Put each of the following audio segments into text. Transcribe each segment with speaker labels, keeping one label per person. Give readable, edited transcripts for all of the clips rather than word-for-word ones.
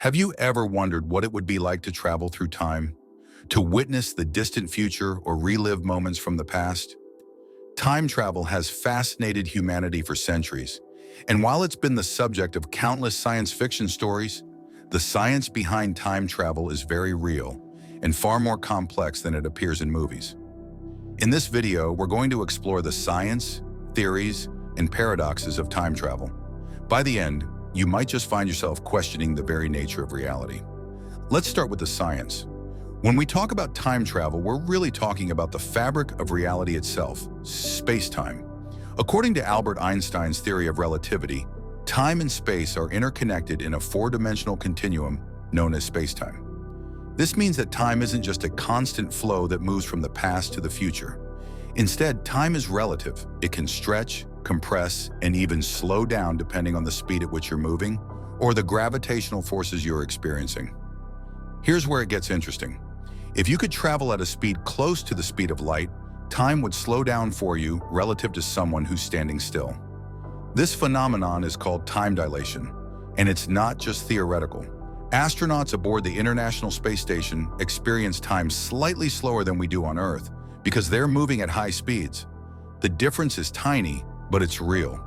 Speaker 1: Have you ever wondered what it would be like to travel through time? To witness the distant future or relive moments from the past? Time travel has fascinated humanity for centuries, and while it's been the subject of countless science fiction stories, the science behind time travel is very real and far more complex than it appears in movies. In this video, we're going to explore the science, theories, and paradoxes of time travel. By the end, you might just find yourself questioning the very nature of reality. Let's start with the science. When we talk about time travel, we're really talking about the fabric of reality itself, space-time. According to Albert Einstein's theory of relativity, time and space are interconnected in a four-dimensional continuum known as space-time. This means that time isn't just a constant flow that moves from the past to the future. Instead, time is relative. It can stretch, compress, and even slow down depending on the speed at which you're moving or the gravitational forces you're experiencing. Here's where it gets interesting. If you could travel at a speed close to the speed of light, time would slow down for you relative to someone who's standing still. This phenomenon is called time dilation, and it's not just theoretical. Astronauts aboard the International Space Station experience time slightly slower than we do on Earth because they're moving at high speeds. The difference is tiny, but it's real.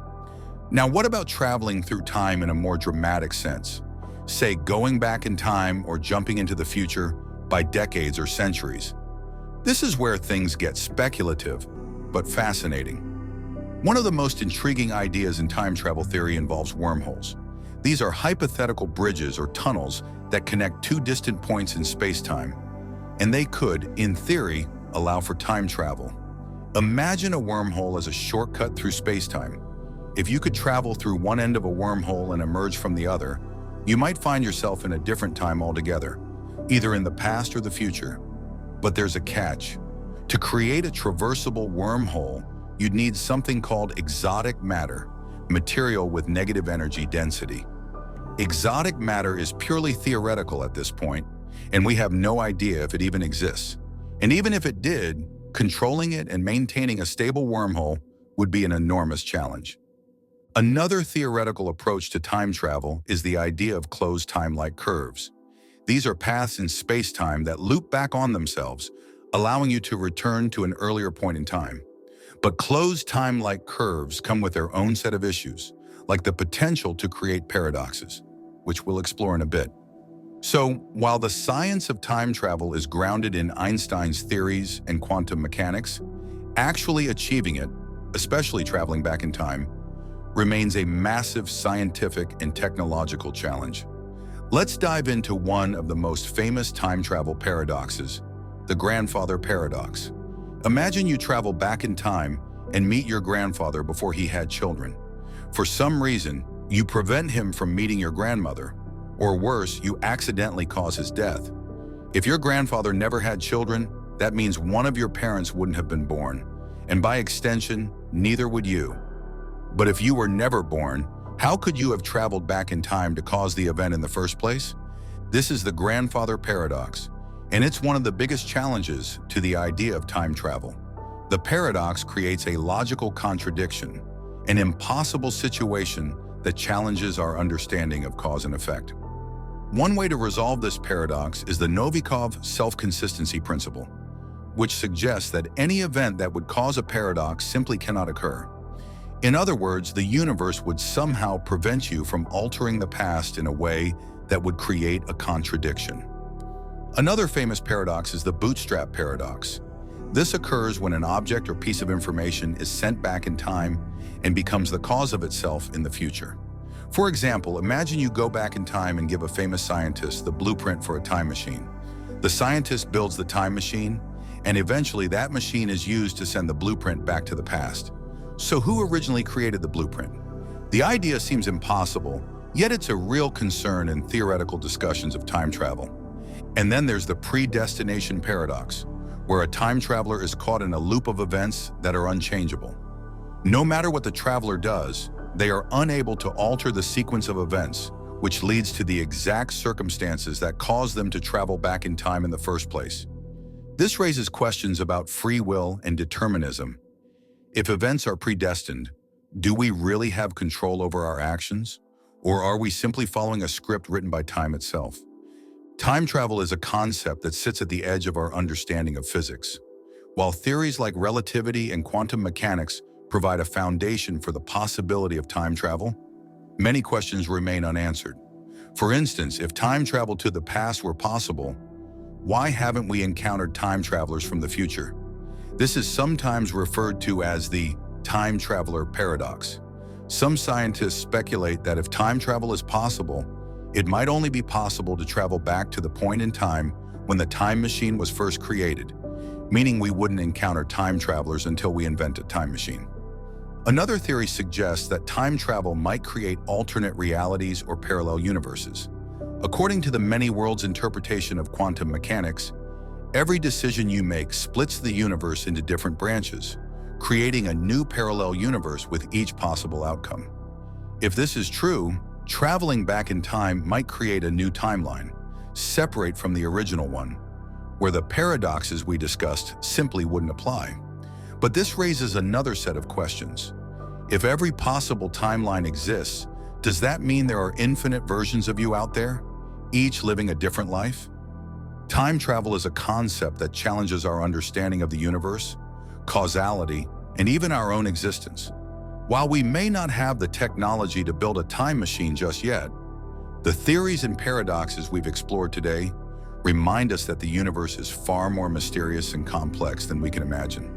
Speaker 1: Now, what about traveling through time in a more dramatic sense? Say, going back in time or jumping into the future by decades or centuries. This is where things get speculative, but fascinating. One of the most intriguing ideas in time travel theory involves wormholes. These are hypothetical bridges or tunnels that connect two distant points in space-time, and they could, in theory, allow for time travel. Imagine a wormhole as a shortcut through space-time. If you could travel through one end of a wormhole and emerge from the other, you might find yourself in a different time altogether, either in the past or the future. But there's a catch. To create a traversable wormhole, you'd need something called exotic matter, material with negative energy density. Exotic matter is purely theoretical at this point, and we have no idea if it even exists. And even if it did, controlling it and maintaining a stable wormhole would be an enormous challenge. Another theoretical approach to time travel is the idea of closed time-like curves. These are paths in space-time that loop back on themselves, allowing you to return to an earlier point in time. But closed time-like curves come with their own set of issues, like the potential to create paradoxes, which we'll explore in a bit. So, while the science of time travel is grounded in Einstein's theories and quantum mechanics, actually achieving it, especially traveling back in time, remains a massive scientific and technological challenge. Let's dive into one of the most famous time travel paradoxes, the grandfather paradox. Imagine you travel back in time and meet your grandfather before he had children. For some reason, you prevent him from meeting your grandmother, or worse, you accidentally cause his death. If your grandfather never had children, that means one of your parents wouldn't have been born, and by extension, neither would you. But if you were never born, how could you have traveled back in time to cause the event in the first place? This is the grandfather paradox, and it's one of the biggest challenges to the idea of time travel. The paradox creates a logical contradiction, an impossible situation that challenges our understanding of cause and effect. One way to resolve this paradox is the Novikov self-consistency principle, which suggests that any event that would cause a paradox simply cannot occur. In other words, the universe would somehow prevent you from altering the past in a way that would create a contradiction. Another famous paradox is the bootstrap paradox. This occurs when an object or piece of information is sent back in time and becomes the cause of itself in the future. For example, imagine you go back in time and give a famous scientist the blueprint for a time machine. The scientist builds the time machine, and eventually that machine is used to send the blueprint back to the past. So who originally created the blueprint? The idea seems impossible, yet it's a real concern in theoretical discussions of time travel. And then there's the predestination paradox, where a time traveler is caught in a loop of events that are unchangeable. No matter what the traveler does, they are unable to alter the sequence of events, which leads to the exact circumstances that caused them to travel back in time in the first place. This raises questions about free will and determinism. If events are predestined, do we really have control over our actions? Or are we simply following a script written by time itself? Time travel is a concept that sits at the edge of our understanding of physics. While theories like relativity and quantum mechanics provide a foundation for the possibility of time travel, many questions remain unanswered. For instance, if time travel to the past were possible, why haven't we encountered time travelers from the future? This is sometimes referred to as the time traveler paradox. Some scientists speculate that if time travel is possible, it might only be possible to travel back to the point in time when the time machine was first created, meaning we wouldn't encounter time travelers until we invent a time machine. Another theory suggests that time travel might create alternate realities or parallel universes. According to the many worlds interpretation of quantum mechanics, every decision you make splits the universe into different branches, creating a new parallel universe with each possible outcome. If this is true, traveling back in time might create a new timeline, separate from the original one, where the paradoxes we discussed simply wouldn't apply. But this raises another set of questions. If every possible timeline exists, does that mean there are infinite versions of you out there, each living a different life? Time travel is a concept that challenges our understanding of the universe, causality, and even our own existence. While we may not have the technology to build a time machine just yet, the theories and paradoxes we've explored today remind us that the universe is far more mysterious and complex than we can imagine.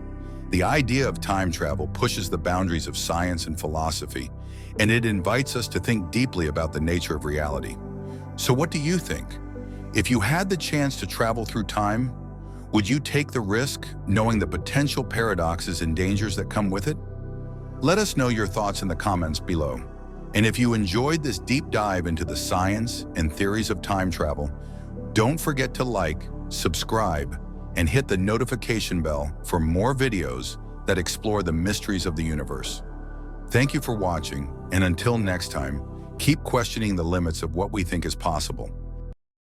Speaker 1: The idea of time travel pushes the boundaries of science and philosophy, and it invites us to think deeply about the nature of reality. So what do you think? If you had the chance to travel through time, would you take the risk, knowing the potential paradoxes and dangers that come with it? Let us know your thoughts in the comments below. And if you enjoyed this deep dive into the science and theories of time travel, don't forget to like, subscribe, and hit the notification bell for more videos that explore the mysteries of the universe. Thank you for watching, and until next time, keep questioning the limits of what we think is possible.